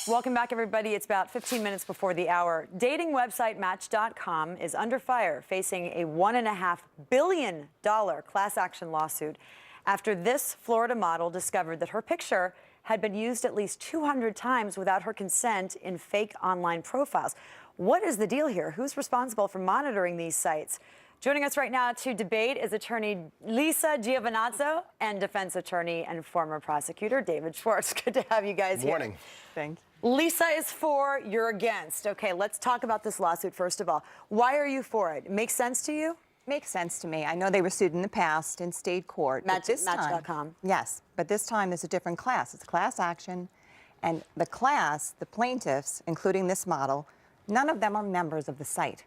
Welcome back, everybody. It's about 15 minutes before the hour. Dating website Match.com is under fire, facing a $1.5 billion class action lawsuit after this Florida model discovered that her picture had been used at least 200 times without her consent in fake online profiles. What is the deal here? Who's responsible for monitoring these sites? Joining us right now to debate is attorney Lisa Giovinazzo and defense attorney and former prosecutor David Schwartz. Good to have you guys here. Morning. Thanks. Lisa is for, you're against. Okay, let's talk about this lawsuit first of all. Why are you for it? It makes sense to you? Makes sense to me. I know they were sued in the past in state court. Match.com. Yes, but this time there's a different class. It's class action, and the class, the plaintiffs, including this model, none of them are members of the site.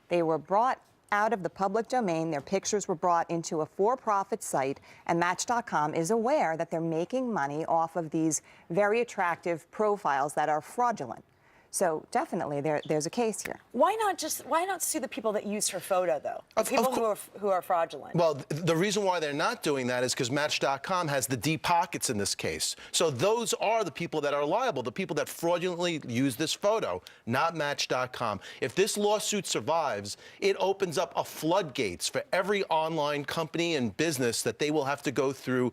They were brought out of the public domain. Their pictures were brought into a for-profit site, and Match.com is aware that they're making money off of these very attractive profiles that are fraudulent. So definitely there's a case here. Why not sue the people that used her photo, though? The people who are fraudulent. Well, the reason why they're not doing that is because Match.com has the deep pockets in this case. So those are the people that are liable, the people that fraudulently use this photo, not Match.com. If this lawsuit survives, it opens up a floodgates for every online company and business that they will have to go through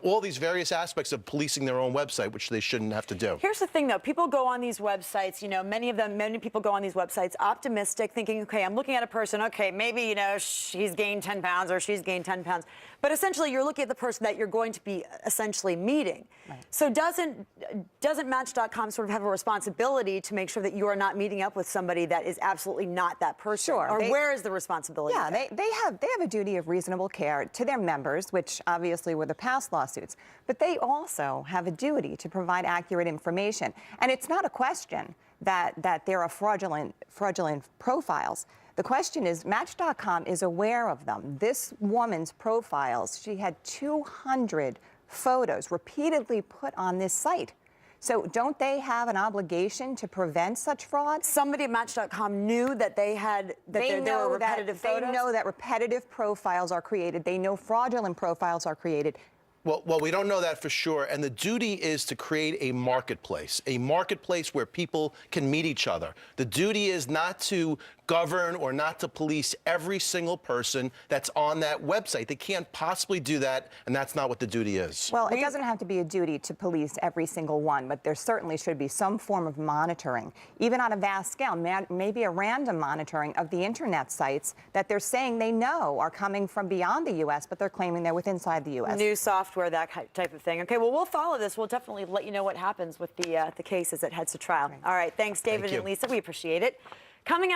all these various aspects of policing their own website, which they shouldn't have to do. Here's the thing, though. People go on these websites, many people go on these websites optimistic, thinking, okay, I'm looking at a person, okay, maybe, she's gained 10 pounds or she's gained 10 pounds. But essentially, you're looking at the person that you're going to be essentially meeting. Right. So doesn't Match.com sort of have a responsibility to make sure that you are not meeting up with somebody that is absolutely not that person? Sure. Or where is the responsibility? Yeah, they have a duty of reasonable care to their members, which obviously were the past lawsuits, but they also have a duty to provide accurate information. And it's not a question that there are fraudulent profiles. The question is, Match.com is aware of them. This woman's profiles, she had 200 photos repeatedly put on this site. So don't they have an obligation to prevent such fraud? Somebody at Match.com knew that there were repetitive photos? They know that repetitive profiles are created. They know fraudulent profiles are created. Well, we don't know that for sure, and the duty is to create a marketplace where people can meet each other. The duty is not to govern or not to police every single person that's on that website. They can't possibly do that, and that's not what the duty is. Well, it doesn't have to be a duty to police every single one, but there certainly should be some form of monitoring, even on a vast scale, maybe a random monitoring of the internet sites that they're saying they know are coming from beyond the U.S., but they're claiming they're within inside the U.S. New software, that type of thing. Okay, well, we'll follow this. We'll definitely let you know what happens with the case as it heads to trial. All right, thanks, David and Lisa. We appreciate it. Coming up.